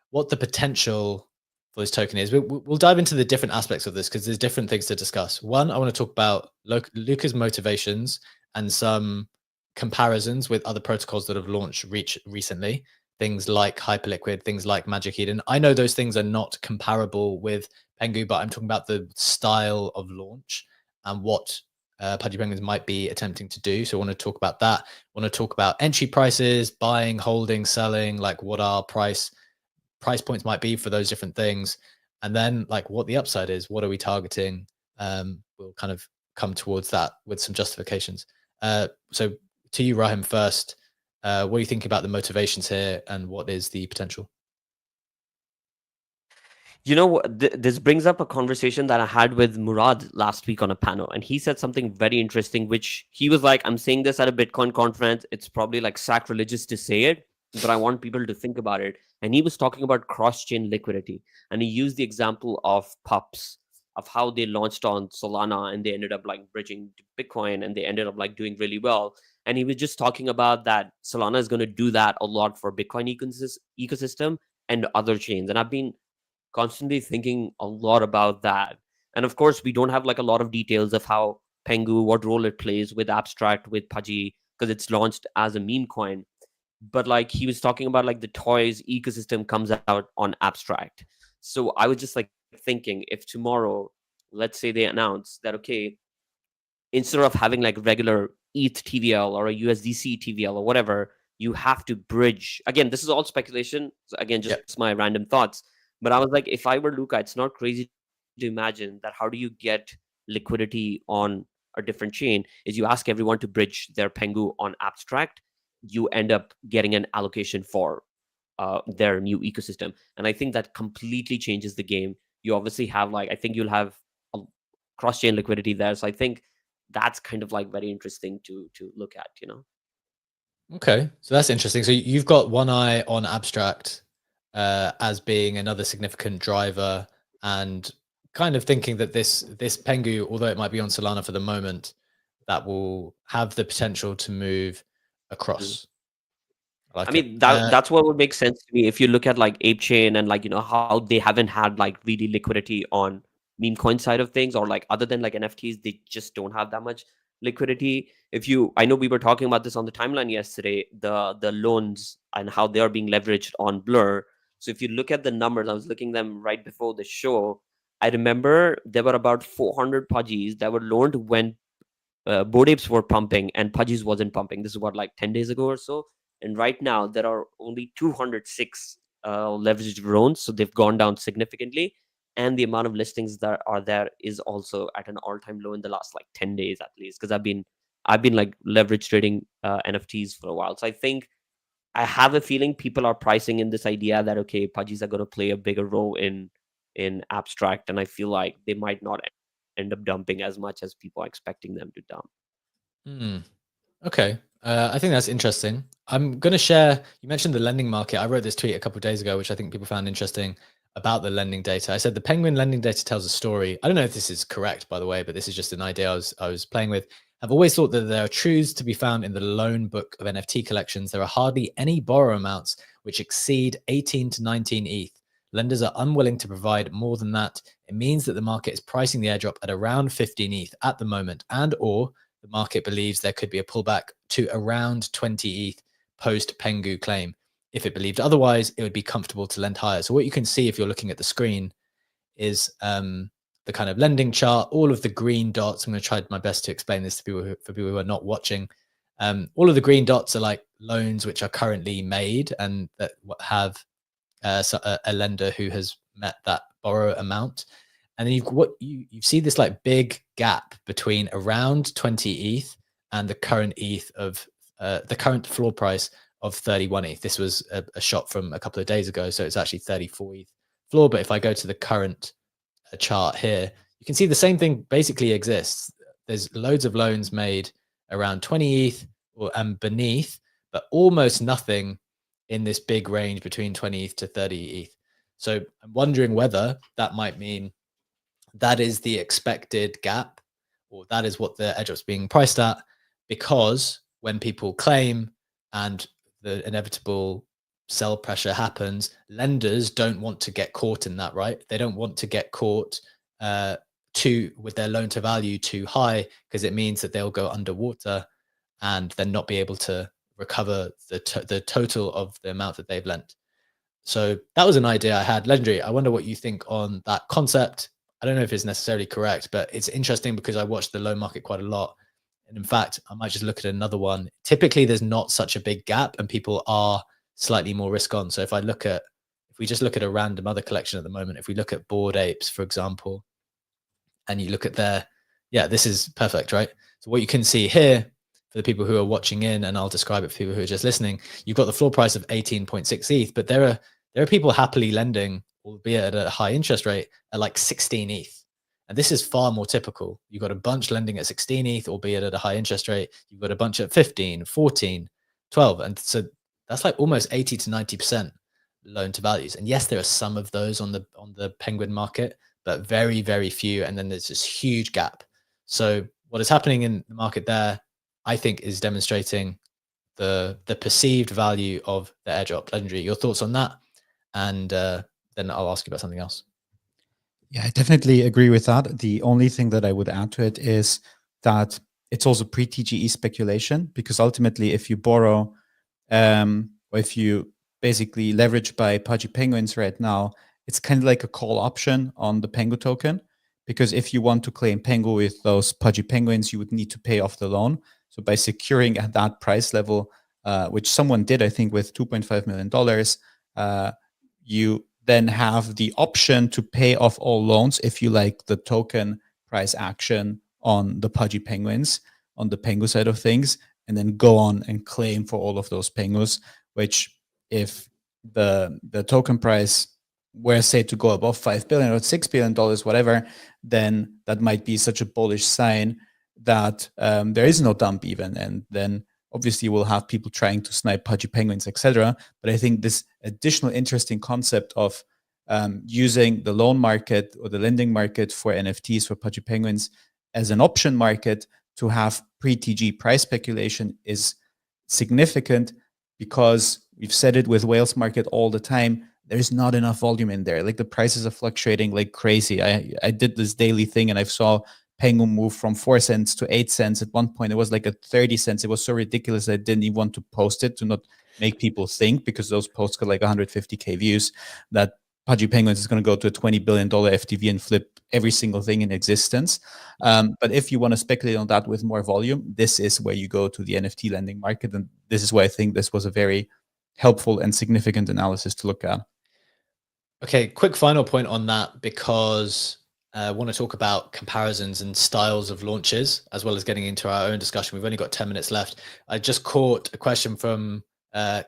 what the potential for this token is. We'll dive into the different aspects of this because there's different things to discuss. One, I want to talk about Luca's motivations and some comparisons with other protocols that have launched recently. Things like Hyperliquid, things like Magic Eden. I know those things are not comparable with Pengu, but I'm talking about the style of launch and what Pudgy Penguins might be attempting to do. So I want to talk about that. I want to talk about entry prices, buying, holding, selling, like what our price points might be for those different things. And then like what the upside is, what are we targeting? We'll kind of come towards that with some justifications. So to you, Rahim, first, what do you think about the motivations here and what is the potential? You know, this brings up a conversation that I had with Murad last week on a panel, and he said something very interesting, which he was like, I'm saying this at a Bitcoin conference. It's probably like sacrilegious to say it, but I want people to think about it. And he was talking about cross-chain liquidity, and he used the example of pups, of how they launched on Solana and they ended up like bridging to Bitcoin and they ended up like doing really well. And he was just talking about that Solana is going to do that a lot for Bitcoin ecosystem and other chains. And I've been constantly thinking a lot about that. And of course, we don't have like a lot of details of how Pengu, what role it plays with Abstract, with Pudgy, because it's launched as a meme coin. But like he was talking about like the toys ecosystem comes out on Abstract. So I was just like thinking, if tomorrow, let's say they announce that, okay, instead of having like regular ETH TVL or a USDC TVL or whatever, you have to bridge. Again, this is all speculation. So again, just my random thoughts. But I was like, if I were Luca, it's not crazy to imagine that how do you get liquidity on a different chain is you ask everyone to bridge their Pengu on Abstract. You end up getting an allocation for their new ecosystem. And I think that completely changes the game. You obviously have like, I think you'll have a cross-chain liquidity there. So I think that's kind of like very interesting to look at, you know? Okay, so that's interesting. So you've got one eye on Abstract as being another significant driver, and kind of thinking that this Pengu, although it might be on Solana for the moment, that will have the potential to move across. I mean, that's what would make sense to me if you look at like ApeChain and like, you know, how they haven't had like really liquidity on meme coin side of things, or like other than like NFTs, they just don't have that much liquidity. I know we were talking about this on the timeline yesterday, the loans and how they are being leveraged on Blur. So if you look at the numbers, I was looking them right before the show. I remember there were about 400 Pudgies that were loaned when Bored Apes were pumping and Pudgies wasn't pumping. This is what, like 10 days ago or so. And right now there are only 206 leveraged loans. So they've gone down significantly. And the amount of listings that are there is also at an all-time low in the last like 10 days at least. Because I've been like leverage trading NFTs for a while. So I think I have a feeling people are pricing in this idea that, okay, Pudgies are going to play a bigger role in Abstract. And I feel like they might not end up dumping as much as people are expecting them to dump. Okay. I think that's interesting. I'm going to share, you mentioned the lending market. I wrote this tweet a couple of days ago, which I think people found interesting about the lending data. I said the Penguin lending data tells a story. I don't know if this is correct, by the way, but this is just an idea I was playing with. I've always thought that there are truths to be found in the loan book of NFT collections. There are hardly any borrow amounts which exceed 18 to 19 ETH. Lenders are unwilling to provide more than that. It means that the market is pricing the airdrop at around 15 ETH at the moment, and or the market believes there could be a pullback to around 20 ETH post Pengu claim. if it believed otherwise, it would be comfortable to lend higher. So what you can see if you're looking at the screen is the kind of lending chart, all of the green dots. I'm going to try my best to explain this to people for people who are not watching. All of the green dots are like loans which are currently made and that have a lender who has met that borrow amount. And then you see this like big gap between around 20 ETH and the current ETH of the current floor price of 31 ETH. This was a shot from a couple of days ago, so it's actually 34 ETH floor. But if I go to the current chart here, you can see the same thing basically exists. There's loads of loans made around 20 ETH and beneath, but almost nothing in this big range between 20 ETH to 30 ETH. So I'm wondering whether that might mean that is the expected gap, or that is what the airdrop's being priced at, because when people claim and the inevitable sell pressure happens, lenders don't want to get caught in that, right? They don't want to get caught with their loan to value too high, because it means that they'll go underwater and then not be able to recover the total of the amount that they've lent. So that was an idea I had. Legendary, I wonder what you think on that concept. I don't know if it's necessarily correct, but it's interesting because I watch the loan market quite a lot. And in fact, I might just look at another one. Typically, there's not such a big gap and people are slightly more risk on. So if we just look at a random other collection at the moment, if we look at Bored Apes, for example, and you look at this is perfect, right? So what you can see here for the people who are watching in, and I'll describe it for people who are just listening, you've got the floor price of 18.6 ETH, but there are people happily lending, albeit at a high interest rate, at like 16 ETH. And this is far more typical. You've got a bunch lending at 16 ETH, albeit at a high interest rate. You've got a bunch at 15, 14, 12. And so that's like almost 80 to 90% loan to values. And yes, there are some of those on the Penguin market, but very, very few. And then there's this huge gap. So what is happening in the market there, I think, is demonstrating the perceived value of the airdrop. Legendary, your thoughts on that? And then I'll ask you about something else. Yeah, I definitely agree with that. The only thing that I would add to it is that it's also pre-TGE speculation, because ultimately if you borrow or if you basically leverage by Pudgy Penguins right now, it's kind of like a call option on the Pengu token, because if you want to claim Pengu with those Pudgy Penguins, you would need to pay off the loan. So by securing at that price level, which someone did, I think, with $2.5 million, you then have the option to pay off all loans if you like the token price action on the Pudgy Penguins, on the Pengu side of things, and then go on and claim for all of those Pengus, which if the token price were say to go above $5 billion or $6 billion, whatever, then that might be such a bullish sign that there is no dump even. And then obviously we'll have people trying to snipe Pudgy Penguins, etc. But I think this additional interesting concept of using the loan market or the lending market for NFTs for Pudgy Penguins as an option market to have pre-TG price speculation is significant, because we've said it with Whales market all the time. There's not enough volume in there. Like the prices are fluctuating like crazy. I did this daily thing and I saw Pengu move from 4 cents to 8 cents. At one point, it was like at 30 cents. It was so ridiculous that I didn't even want to post it to not make people think, because those posts got like 150K views, that Pudgy Penguins is going to go to a $20 billion FTV and flip every single thing in existence. But if you want to speculate on that with more volume, this is where you go to the NFT lending market. And this is why I think this was a very helpful and significant analysis to look at. Okay, quick final point on that, because I want to talk about comparisons and styles of launches, as well as getting into our own discussion. We've only got 10 minutes left. I just caught a question from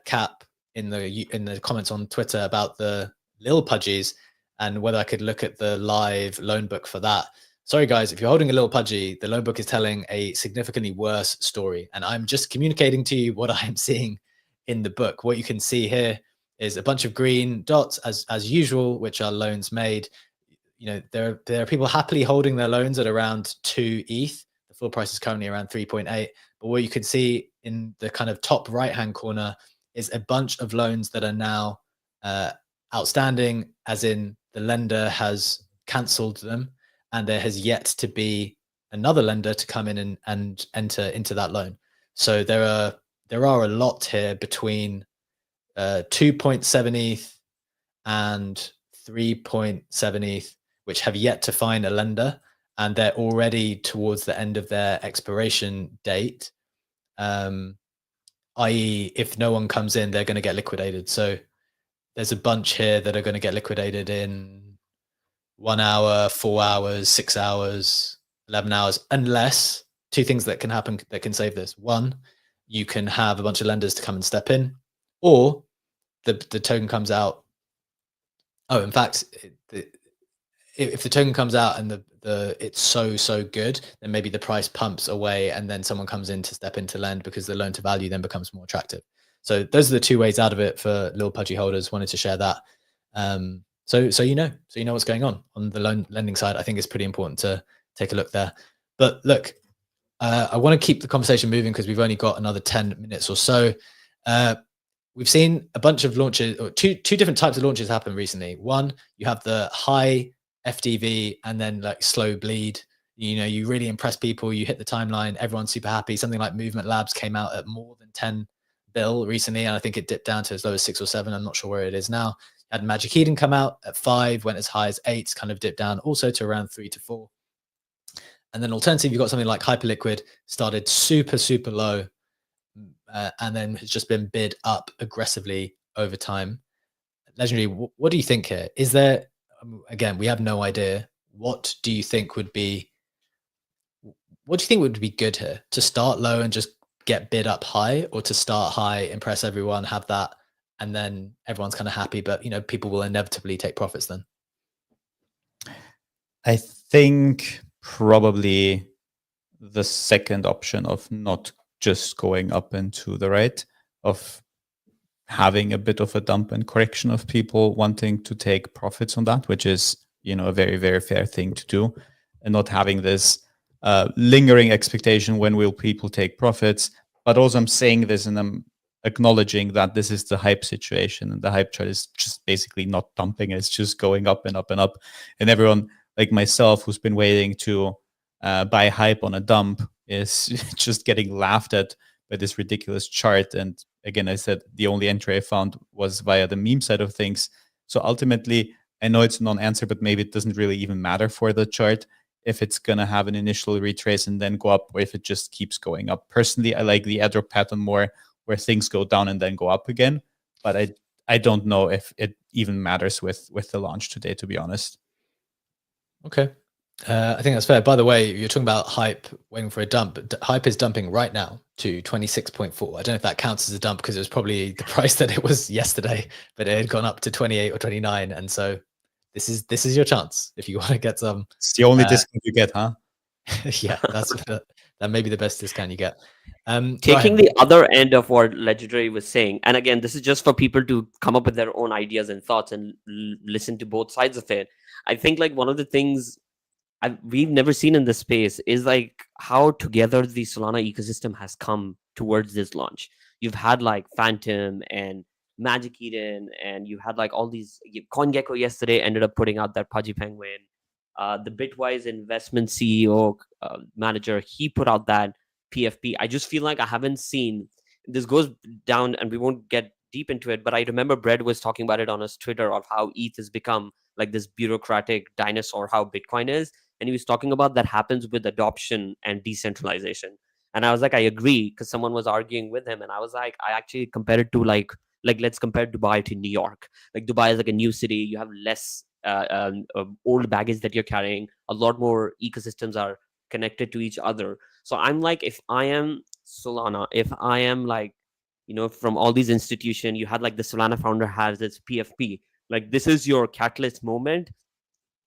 Cap in the comments on Twitter about the Lil Pudgies and whether I could look at the live loan book for that. Sorry, guys, if you're holding a Lil Pudgy, the loan book is telling a significantly worse story. And I'm just communicating to you what I'm seeing in the book. What you can see here is a bunch of green dots as usual, which are loans made. You know, there are people happily holding their loans at around 2 ETH. The floor price is currently around 3.8. But what you can see in the kind of top right-hand corner is a bunch of loans that are now outstanding, as in the lender has cancelled them, and there has yet to be another lender to come in and enter into that loan. So there are a lot here between 2.7 ETH and 3.7 ETH, which have yet to find a lender, and they're already towards the end of their expiration date. I.e., if no one comes in, they're going to get liquidated. So there's a bunch here that are going to get liquidated in 1 hour, 4 hours, 6 hours, 11 hours, unless two things that can happen that can save this. One, you can have a bunch of lenders to come and step in, or the token comes out. Oh, in fact, if the token comes out and it's so good, then maybe the price pumps away and then someone comes in to step in to lend because the loan to value then becomes more attractive. So those are the two ways out of it for little Pudgy holders. Wanted to share that. So you know what's going on the lending side. I think it's pretty important to take a look there. But look, I want to keep the conversation moving because we've only got another 10 minutes or so. We've seen a bunch of launches, or two different types of launches happen recently. One, you have the high FDV and then like slow bleed. You really impress people. You hit the timeline. Everyone's super happy. Something like Movement Labs came out at more than 10 bill recently, and I think it dipped down to as low as 6 or 7. I'm not sure where it is now. You had Magic Eden come out at 5, went as high as 8, kind of dipped down also to around 3 to 4. And then alternative, you've got something like Hyperliquid, started super low, and then has just been bid up aggressively over time. Legendary, what do you think here? Is there, again, we have no idea. What do you think would be good here? To start low and just get bid up high, or to start high, impress everyone, have that, and then everyone's kind of happy, but people will inevitably take profits then? I think probably the second option of not just going up and to the right, of having a bit of a dump and correction of people wanting to take profits on that, which is a very, very fair thing to do, and not having this lingering expectation, when will people take profits. But also I'm saying this and I'm acknowledging that this is the hype situation, and the hype chart is just basically not dumping. It's just going up and up and up, and everyone like myself who's been waiting to buy hype on a dump is just getting laughed at by this ridiculous chart. And again, I said the only entry I found was via the meme side of things. So ultimately, I know it's a non-answer, but maybe it doesn't really even matter for the chart if it's going to have an initial retrace and then go up, or if it just keeps going up. Personally, I like the airdrop pattern more, where things go down and then go up again. But I don't know if it even matters with the launch today, to be honest. Okay. I think that's fair. By the way, you're talking about hype waiting for a dump. Hype is dumping right now to 26.4. I don't know if that counts as a dump because it was probably the price that it was yesterday, but it had gone up to 28 or 29. And so this is your chance if you want to get some. It's the only discount you get, huh? Yeah, that may be the best discount you get. Taking the other end of what Legendary was saying, and again, this is just for people to come up with their own ideas and thoughts and listen to both sides of it. I think like one of the things we've never seen in this space is like how together the Solana ecosystem has come towards this launch. You've had like Phantom and Magic Eden, and you had like all these. CoinGecko yesterday ended up putting out that Pudgy Penguin. The Bitwise investment CEO manager, he put out that PFP. I just feel like I haven't seen this. Goes down, and we won't get deep into it, but I remember Brad was talking about it on his Twitter of how ETH has become like this bureaucratic dinosaur, how Bitcoin is. And he was talking about that happens with adoption and decentralization. And I was like, I agree, because someone was arguing with him. And I was like, I actually compared it to like let's compare Dubai to New York. Like Dubai is like a new city. You have less old baggage that you're carrying. A lot more ecosystems are connected to each other. So I'm like, if I am Solana, if I am like, from all these institutions, you had like the Solana founder has its PFP. Like this is your catalyst moment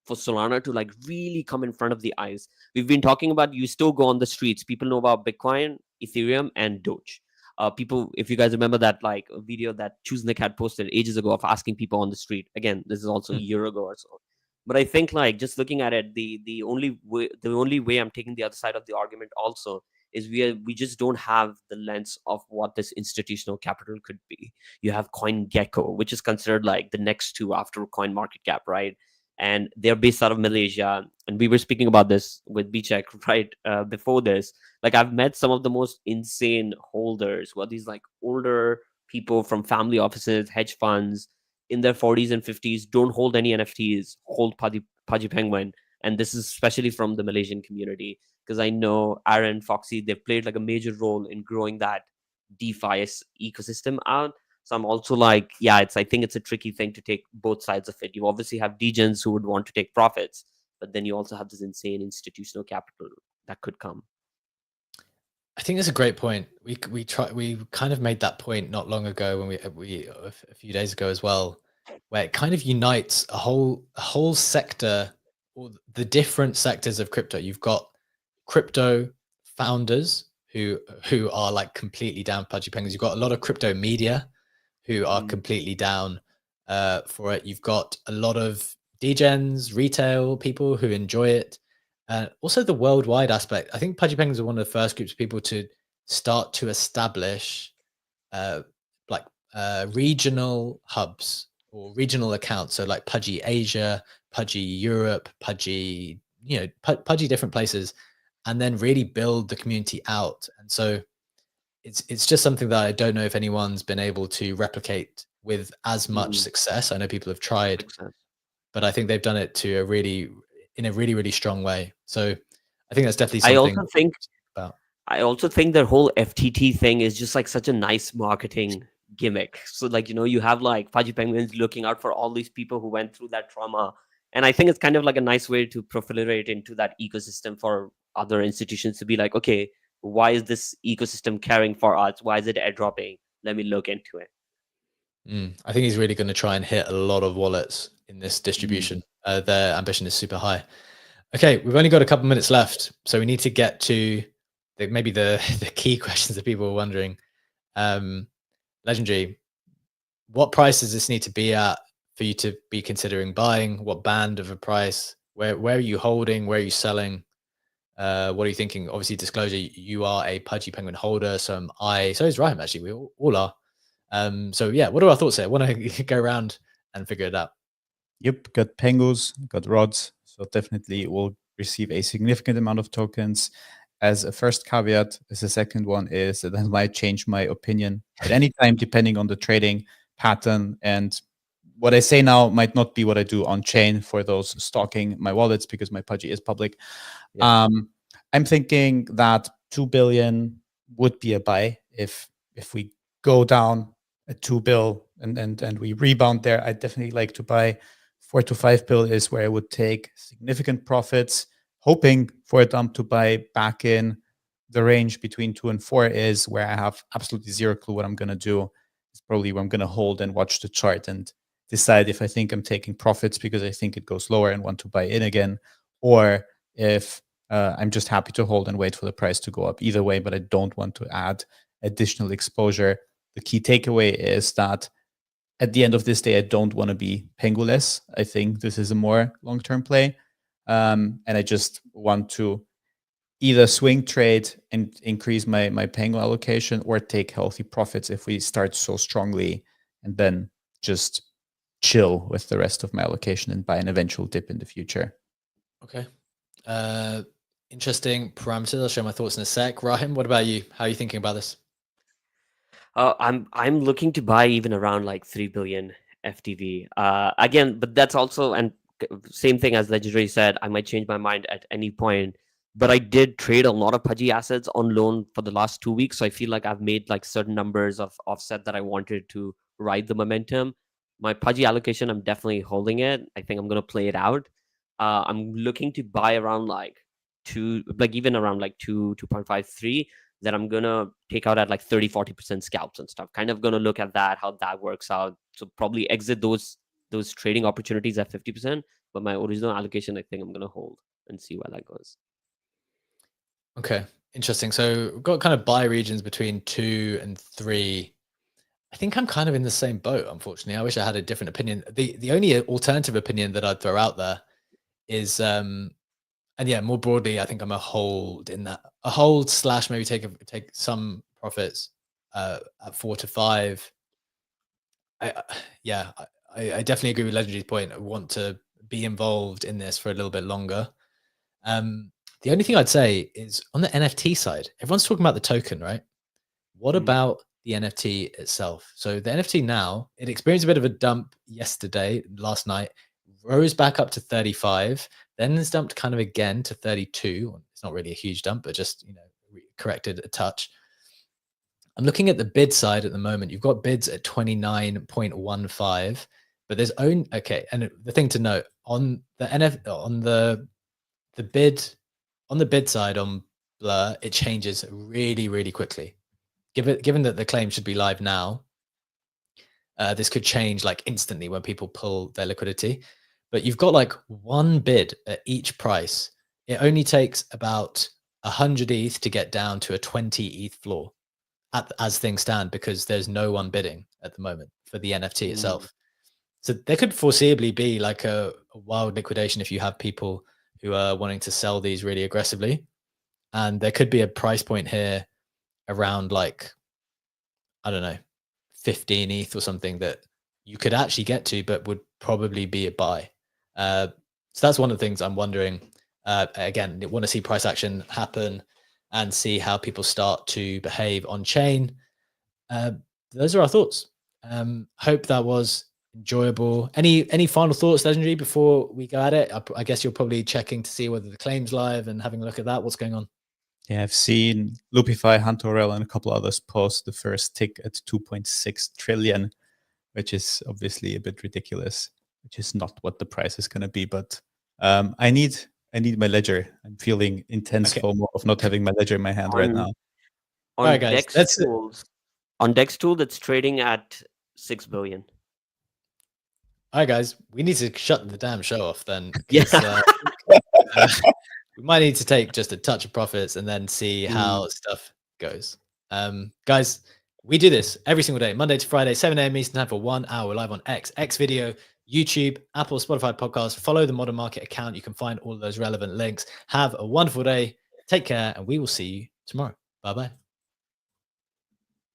for Solana to like really come in front of the eyes. We've been talking about, you still go on the streets. People know about Bitcoin, Ethereum, and Doge. People, if you guys remember that like a video that Choose Nick had posted ages ago of asking people on the street. Again, this is also a year ago or so. But I think like just looking at it, the only way I'm taking the other side of the argument also is we just don't have the lens of what this institutional capital could be. You have CoinGecko, which is considered like the next two after CoinMarketCap, right? And they're based out of Malaysia. And we were speaking about this with Bcheck right before this. Like I've met some of the most insane holders, who are these like older people from family offices, hedge funds in their 40s and 50s don't hold any NFTs, hold Pudgy Penguin. And this is especially from the Malaysian community, because I know Aaron, Foxy, they've played like a major role in growing that DeFi ecosystem out. So I'm also like, yeah, I think it's a tricky thing to take both sides of it. You obviously have degens who would want to take profits, but then you also have this insane institutional capital that could come. I think that's a great point. We kind of made that point not long ago when we a few days ago as well, where it kind of unites a whole sector, or the different sectors of crypto. You've got crypto founders who are like completely down Pudgy Penguins. You've got a lot of crypto media who are completely down for it. You've got a lot of degens, retail people who enjoy it. Also the worldwide aspect. I think Pudgy Penguins are one of the first groups of people to start to establish regional hubs or regional accounts. So like Pudgy Asia, Pudgy Europe, Pudgy, Pudgy different places, and then really build the community out. And so it's just something that I don't know if anyone's been able to replicate with as much success. I know people have tried, but I think they've done it in a really strong way. So I think that's definitely something. I also think their whole FTT thing is just like such a nice marketing gimmick. So like, you have like Pudgy Penguins looking out for all these people who went through that trauma. And I think it's kind of like a nice way to proliferate into that ecosystem for other institutions to be like, okay, why is this ecosystem caring for us? Why is it airdropping? Let me look into it. I think he's really going to try and hit a lot of wallets in this distribution. Their ambition is super high. Okay, we've only got a couple minutes left, so we need to get to maybe the key questions that people are wondering. Legendary, what price does this need to be at for you to be considering buying? What band of a price? Where are you holding? Where are you selling? What are you thinking? Obviously, disclosure, you are a Pudgy Penguin holder, so is Rahim, actually. We all are. So yeah, what are our thoughts here? I want to go around and figure it out. Yep, got Pengus, got rods, so definitely will receive a significant amount of tokens. As a first caveat, as a second one is that might change my opinion at any time, depending on the trading pattern. And what I say now might not be what I do on chain for those stalking my wallets, because my Pudgy is public. Yeah. I'm thinking that 2 billion would be a buy if we go down at 2 bill and we rebound there. I'd definitely like to buy. 4 to 5 bill is where I would take significant profits, hoping for a dump to buy back in. The range between 2 and 4 is where I have absolutely zero clue what I'm going to do. It's probably where I'm going to hold and watch the chart and decide if I think I'm taking profits because I think it goes lower and want to buy in again, or if I'm just happy to hold and wait for the price to go up. Either way, but I don't want to add additional exposure. The key takeaway is that at the end of this day, I don't want to be Pengu-less. I think this is a more long-term play. And I just want to either swing trade and increase my Pengu allocation, or take healthy profits if we start so strongly, and then just chill with the rest of my allocation and buy an eventual dip in the future. Okay. Interesting parameters. I'll share my thoughts in a sec. Rahim, what about you? How are you thinking about this? I'm looking to buy even around like 3 billion FTV. Again, but that's also, and same thing as Legendary said, I might change my mind at any point. But I did trade a lot of Pudgy assets on loan for the last 2 weeks. So I feel like I've made like certain numbers of offset that I wanted to ride the momentum. My Pudgy allocation, I'm definitely holding it. I think I'm going to play it out. I'm looking to buy around like 2.5, 3. That I'm going to take out at like 30-40% scalps and stuff. Kind of going to look at that, how that works out. So probably exit those trading opportunities at 50%. But my original allocation, I think I'm going to hold and see where that goes. Okay, interesting. So we've got kind of buy regions between 2 and 3. I think I'm kind of in the same boat, unfortunately. I wish I had a different opinion. The only alternative opinion that I'd throw out there is and yeah, more broadly, I think I'm a hold in that. A hold / maybe take some profits at 4 to 5. I definitely agree with Legendary's point. I want to be involved in this for a little bit longer. The only thing I'd say is on the NFT side, everyone's talking about the token, right? What about the NFT itself. So the NFT now, it experienced a bit of a dump last night, rose back up to 35, then it's dumped kind of again to 32. It's not really a huge dump, but just, corrected a touch. I'm looking at the bid side at the moment. You've got bids at 29.15, but there's okay. And the thing to note on the bid side on Blur, it changes really, really quickly. Given that the claim should be live now, this could change like instantly when people pull their liquidity. But you've got like one bid at each price. It only takes about 100 ETH to get down to a 20 ETH floor as things stand, because there's no one bidding at the moment for the NFT itself. So there could foreseeably be like a wild liquidation if you have people who are wanting to sell these really aggressively. And there could be a price point here around like, I don't know, 15 ETH or something that you could actually get to, but would probably be a buy. So that's one of the things I'm wondering. Again, I want to see price action happen and see how people start to behave on chain. Those are our thoughts. Hope that was enjoyable. Any final thoughts, Legendary, before we go at it? I guess you're probably checking to see whether the claim's live and having a look at that. What's going on? Yeah, I've seen Loopify, Huntorel, and a couple others post the first tick at 2.6 trillion, which is obviously a bit ridiculous, which is not what the price is going to be. But I need my ledger. I'm feeling intense FOMO of not having my ledger in my hand right now. On right, guys, Dex tools, it's trading at 6 billion. All right, guys, we need to shut the damn show off then. Yeah. We might need to take just a touch of profits and then see how stuff goes. Guys, we do this every single day, Monday to Friday, 7 a.m. Eastern time for 1 hour live on X video, YouTube, Apple, Spotify podcast. Follow the Modern Market account. You can find all of those relevant links. Have a wonderful day. Take care, and we will see you tomorrow. Bye-bye.